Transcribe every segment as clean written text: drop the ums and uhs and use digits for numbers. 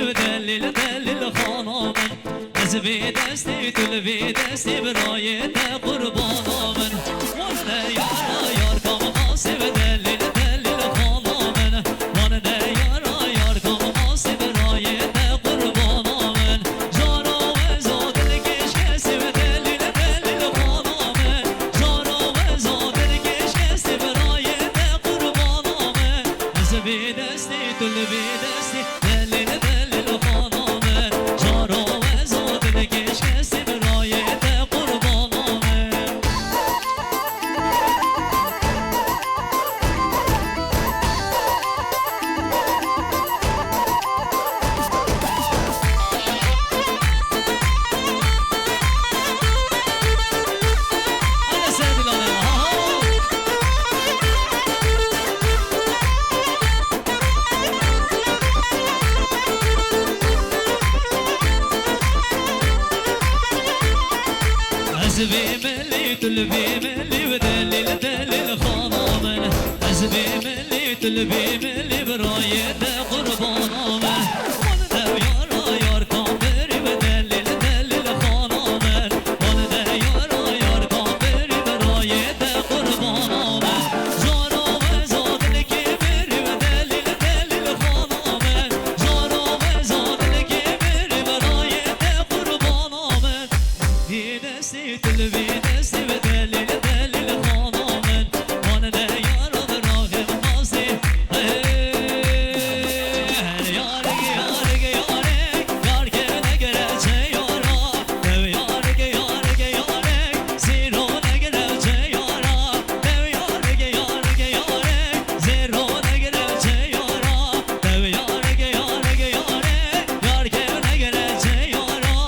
و دلیل دلیل خانامن از بی دستی تو بی دستی برای ده قربانامن وانه یارا یار کام آسی و دلیل دلیل خانامن وانه یارا یار کام آسی برای ده قربانامن جانا و زادل کش کسی و دلیل دلیل خانامن جانا و زادل کش کسی برای ده قربانامن از بی دستی تو بی دستی دلیل دلیل خانامن جانا و زادل کش کسی برای ده قربانامن انا سيدي حزبي ملي تلبي ملي ودليل دليل خانامن حزبي ملي تلبي ملي برايد قربانامن وانا يارا يار كامبري ودليل دليل خانامن وانا يارا يار كامبري برايد قربانامن جانا وزاد الكبري ودليل دليل خانامن جانا وزاد الكبري برايد قربانامن دستی تل بی دستی و دلیل دلیل خانامن وانا ده یارا براغم قاسی یارگ یارگ یارگ یار که نگره چه یارا دو یارگ یارگ یارگ زیرو نگره چه یارا دو یارگ یارگ یارگ زیرو نگره چه یارا دو یارگ یارگ یارگ یار که نگره چه یارا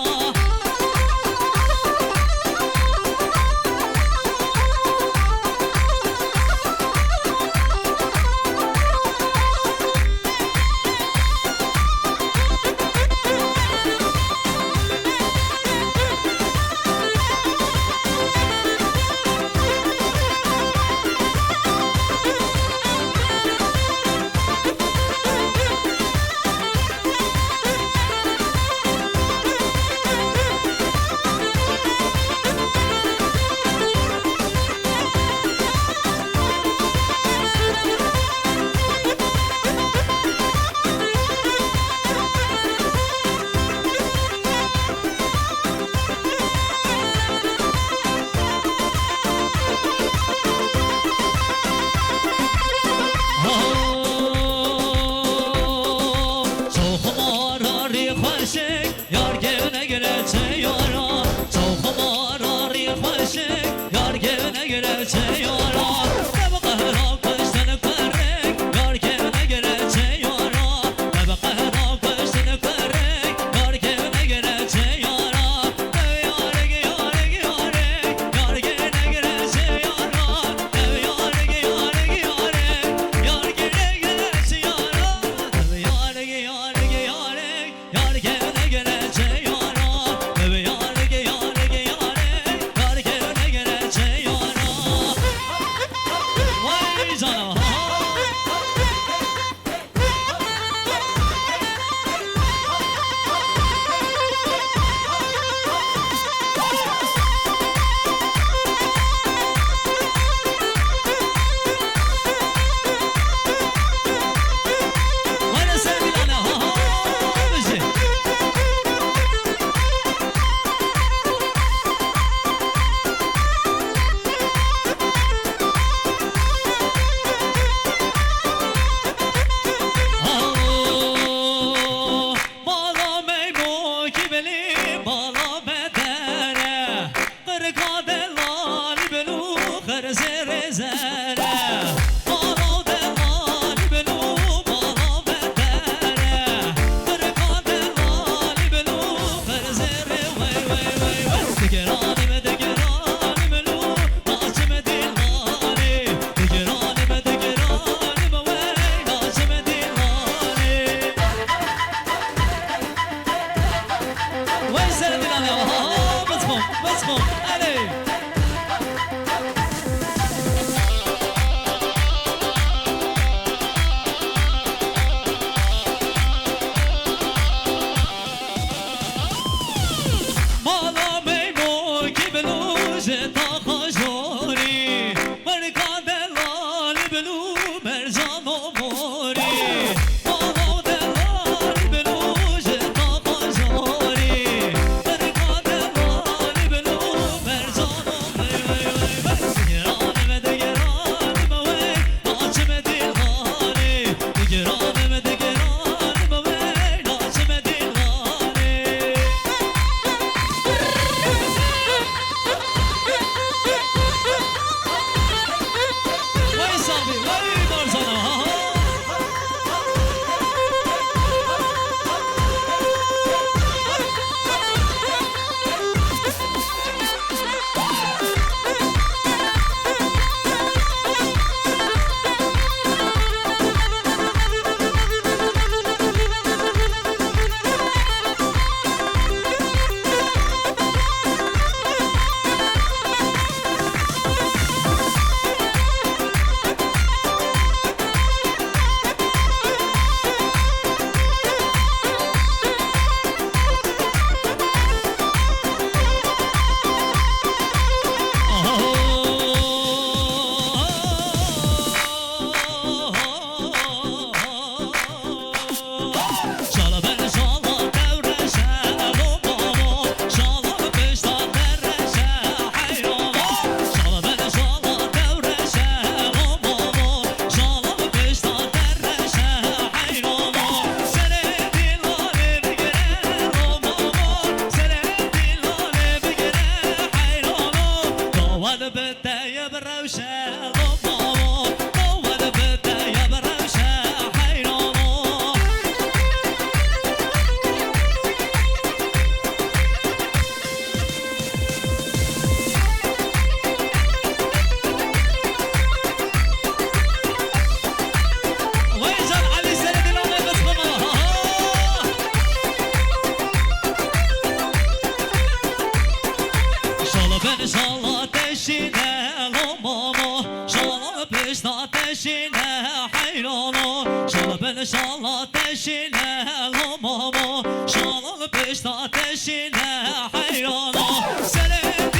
یار که نگره چه یارا تو خماراری خوشک یار که نگره چه یارا نب قهرا کشتن کرک یار که نگره چه یارا نب قهرا کشتن کرک یار که نگره چه یارا یارگ یارگ یارگ یار که نگره چه یارا یارگ یارگ یارگ یار که نگره چه یارا یارگ یارگ یارگ یار که نگره چه یارا یارگ یارگ یارگ یار که نگره چه یارا وای جانا وانا سيدي انا بجي بالا میمو کی بلی بالا بدره قرقا دلالی بلو خر زر زره بالا دلالی بلو بالا بدره قرقا دلالی بلو خر زر وی وی وی وی دگرانم دگرانم لو ناچم دلانی دگرانم دگرانم وی ناچم دلانی وين سر دلاني بسمم بسمم علي تشيله حيرانو شال بالشال تشيله لمامو شال بشتا تشيله حيرانو سلام